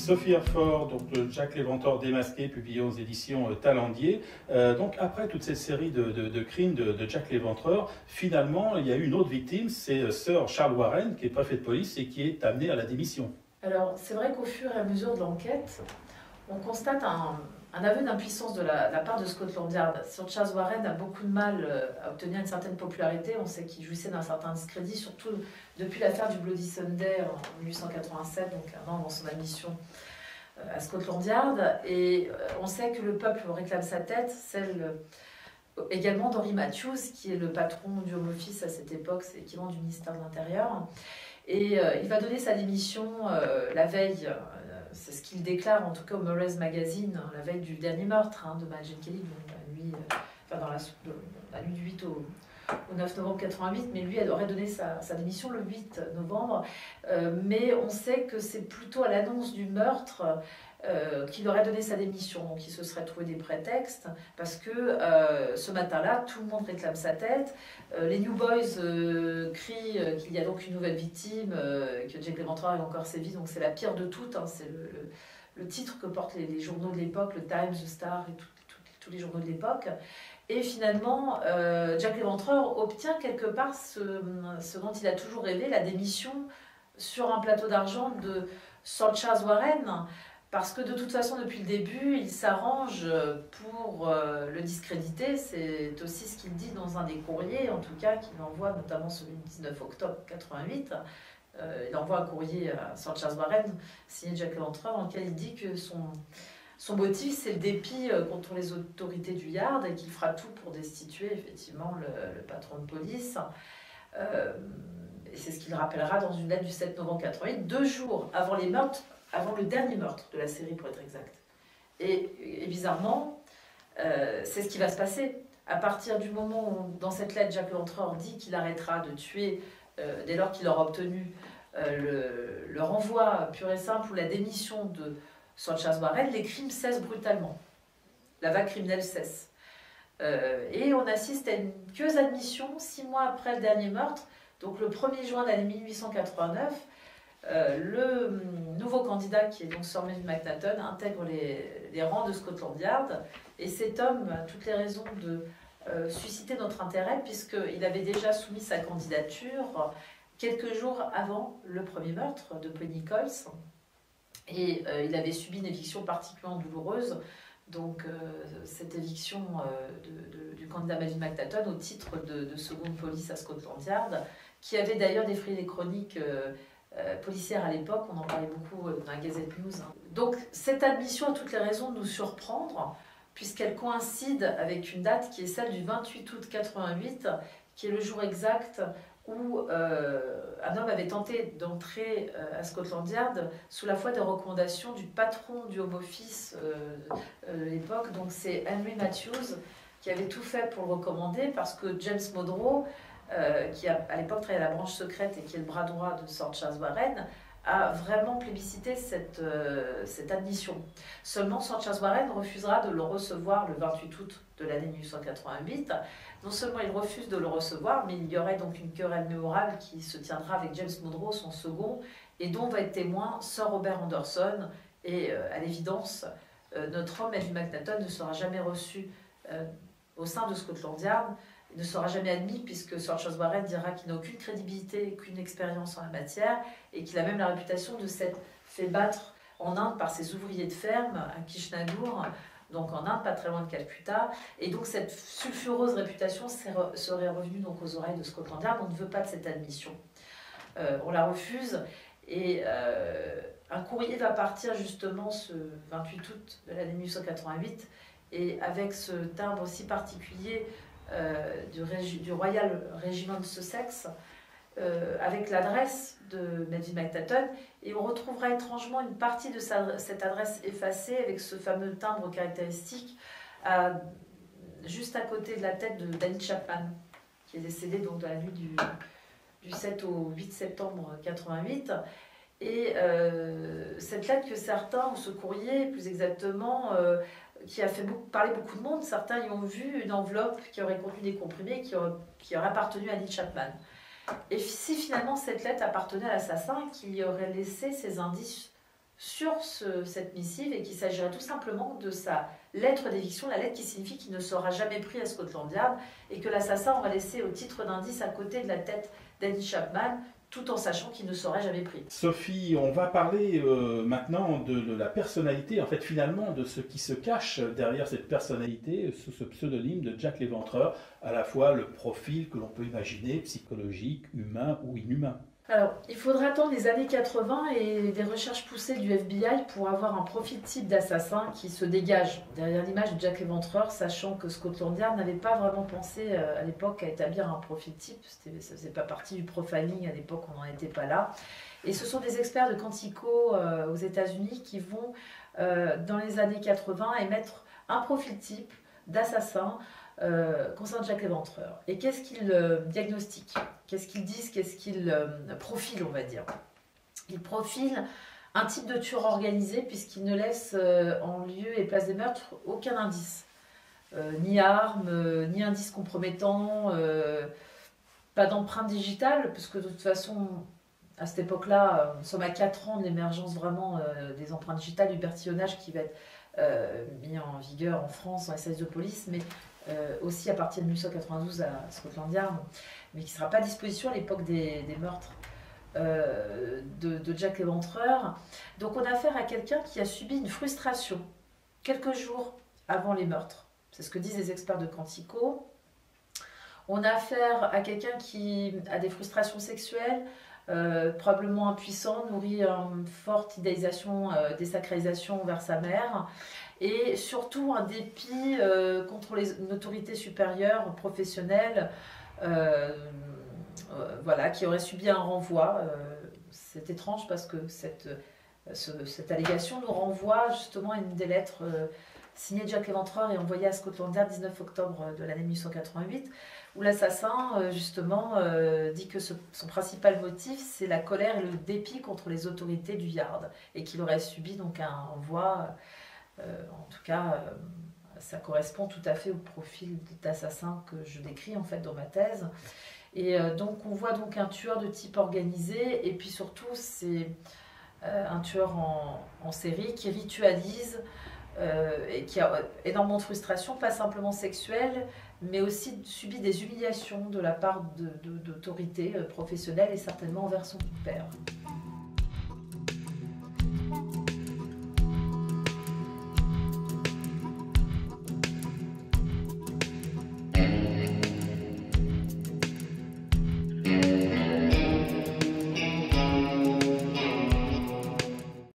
Sophie Herford, donc Jack l'Éventreur démasqué, publié aux éditions Talendier. Donc après toute cette série de crimes de Jack l'Éventreur, finalement il y a eu une autre victime, c'est Sir Charles Warren, qui est préfet de police et qui est amené à la démission. Alors c'est vrai qu'au fur et à mesure de l'enquête, on constate un aveu d'impuissance de la part de Scotland Yard. Sir Charles Warren a beaucoup de mal à obtenir une certaine popularité. On sait qu'il jouissait d'un certain discrédit, surtout depuis l'affaire du Bloody Sunday en 1887, donc un an avant son admission à Scotland Yard. Et on sait que le peuple réclame sa tête, celle également d'Henry Matthews, qui est le patron du Home Office à cette époque, c'est l'équivalent du ministère de l'Intérieur. Et il va donner sa démission la veille, c'est ce qu'il déclare en tout cas au Murray's Magazine, la veille du dernier meurtre de Majid Kelly, donc dans la nuit du 8 au 9 novembre 88, mais lui elle aurait donné sa démission le 8 novembre. Mais on sait que c'est plutôt à l'annonce du meurtre qu'il aurait donné sa démission, donc il se serait trouvé des prétextes, parce que ce matin-là, tout le monde réclame sa tête. Les New Boys crient qu'il y a donc une nouvelle victime, que Jack l'Éventreur est encore sévi, donc c'est la pire de toutes, c'est le titre que portent les journaux de l'époque, le Times, le Star et tous les journaux de l'époque. Et finalement, Jack l'Éventreur obtient quelque part ce dont il a toujours rêvé, la démission sur un plateau d'argent de Sir Charles Warren, parce que de toute façon, depuis le début, il s'arrange pour le discréditer. C'est aussi ce qu'il dit dans un des courriers, en tout cas, qu'il envoie, notamment celui du 19 octobre 88. Il envoie un courrier à Sir Charles Warren, signé Jack l'Éventreur, dans lequel il dit que son motif, c'est le dépit contre les autorités du Yard et qu'il fera tout pour destituer effectivement le patron de police. Et c'est ce qu'il rappellera dans une lettre du 7 novembre 88, 2 jours avant les meurtres, avant le dernier meurtre de la série pour être exact. Et bizarrement, c'est ce qui va se passer. À partir du moment où, dans cette lettre, Jack l'Éventreur dit qu'il arrêtera de tuer dès lors qu'il aura obtenu le renvoi pur et simple ou la démission de Sir Charles Warren, les crimes cessent brutalement. La vague criminelle cesse. Et on assiste à une curieuse admission 6 mois après le dernier meurtre, donc le 1er juin de l'année 1889, le nouveau candidat, qui est donc Sir Melville Macnaghten, intègre les rangs de Scotland Yard, et cet homme a toutes les raisons de susciter notre intérêt, puisqu'il avait déjà soumis sa candidature quelques jours avant le premier meurtre de Penny Coles, et il avait subi une éviction particulièrement douloureuse, donc cette éviction du candidat Melville Macnaghten au titre de seconde police à Scotland Yard, qui avait d'ailleurs défrayé les chroniques policière à l'époque, on en parlait beaucoup dans la Gazette News. Donc cette admission a toutes les raisons de nous surprendre, puisqu'elle coïncide avec une date qui est celle du 28 août 88, qui est le jour exact où un homme avait tenté d'entrer à Scotland Yard sous la foi des recommandations du patron du Home Office de l'époque, donc c'est Henry Matthews, qui avait tout fait pour le recommander, parce que James Monroe, qui a à l'époque travaillé à la branche secrète et qui est le bras droit de Sir Charles Warren, a vraiment plébiscité cette admission. Seulement, Sir Charles Warren refusera de le recevoir le 28 août de l'année 1888. Non seulement il refuse de le recevoir, mais il y aurait donc une querelle mémorable qui se tiendra avec James Monroe, son second, et dont va être témoin Sir Robert Anderson. Et à l'évidence, notre homme, Melville Macnaghten, ne sera jamais reçu au sein de Scotland Yard. Il ne sera jamais admis, puisque Sir Charles Warren dira qu'il n'a aucune crédibilité, aucune expérience en la matière, et qu'il a même la réputation de s'être fait battre en Inde par ses ouvriers de ferme à Kishnagur, donc en Inde, pas très loin de Calcutta. Et donc cette sulfureuse réputation serait revenue donc aux oreilles de Scotland Yard. On ne veut pas de cette admission. On la refuse, et un courrier va partir justement ce 28 août de l'année 1888, et avec ce timbre si particulier du Royal Regiment de Sussex, avec l'adresse de Melville Macnaghten, et on retrouvera étrangement une partie de cette adresse effacée avec ce fameux timbre caractéristique juste à côté de la tête de Danny Chapman, qui est décédé donc dans la nuit du 7 au 8 septembre 88. Et cette lettre que certains, ou ce courrier plus exactement, qui a fait parler beaucoup de monde, certains y ont vu une enveloppe qui aurait contenu des comprimés qui aurait appartenu à Danny Chapman. Et si finalement cette lettre appartenait à l'assassin, qui aurait laissé ses indices sur cette missive et qu'il s'agirait tout simplement de sa lettre d'éviction, la lettre qui signifie qu'il ne sera jamais pris à Scotland Yard et que l'assassin aura laissé au titre d'indice à côté de la tête d'Eddie Chapman, tout en sachant qu'il ne serait jamais pris. Sophie, on va parler maintenant de la personnalité, en fait finalement de ce qui se cache derrière cette personnalité sous ce pseudonyme de Jack l'Éventreur, à la fois le profil que l'on peut imaginer, psychologique, humain ou inhumain. Alors, il faudra attendre les années 80 et des recherches poussées du FBI pour avoir un profil type d'assassin qui se dégage derrière l'image de Jack l'Éventreur, sachant que Scotland Yard n'avait pas vraiment pensé à l'époque à établir un profil type. Ça ne faisait pas partie du profiling à l'époque, on n'en était pas là. Et ce sont des experts de Quantico aux États-Unis qui vont, dans les années 80, émettre un profil type d'assassin concernant Jack l'Éventreur. Et qu'est-ce qu'ils diagnostiquent? Qu'est-ce qu'ils disent? Qu'est-ce qu'ils profilent, on va dire? Ils profilent un type de tueur organisé puisqu'ils ne laissent en lieu et place des meurtres aucun indice. Ni arme, ni indice compromettant, pas d'empreinte digitale, puisque de toute façon, à cette époque-là, nous sommes à 4 ans de l'émergence vraiment des empreintes digitales, du bertillonnage qui va être mis en vigueur en France dans les services de police, mais aussi à partir de 1892 à Scotland Yard, mais qui ne sera pas à disposition à l'époque des meurtres de Jack l'Éventreur. Donc on a affaire à quelqu'un qui a subi une frustration quelques jours avant les meurtres. C'est ce que disent les experts de Quantico. On a affaire à quelqu'un qui a des frustrations sexuelles, probablement impuissant, nourrit une forte idéalisation, désacralisation vers sa mère, et surtout un dépit contre une autorité supérieure, professionnelle, voilà, qui aurait subi un renvoi. C'est étrange parce que cette allégation nous renvoie justement à une des lettres signées Jack l'Éventreur et envoyée à Scotland Yard 19 octobre de l'année 1888, où l'assassin justement dit que son principal motif c'est la colère et le dépit contre les autorités du Yard et qu'il aurait subi donc un renvoi. En tout cas, ça correspond tout à fait au profil d'assassin que je décris en fait dans ma thèse. Et donc on voit donc un tueur de type organisé et puis surtout c'est un tueur en série qui ritualise et qui a énormément de frustration, pas simplement sexuelle, mais aussi subit des humiliations de la part d'autorités professionnelles et certainement envers son père.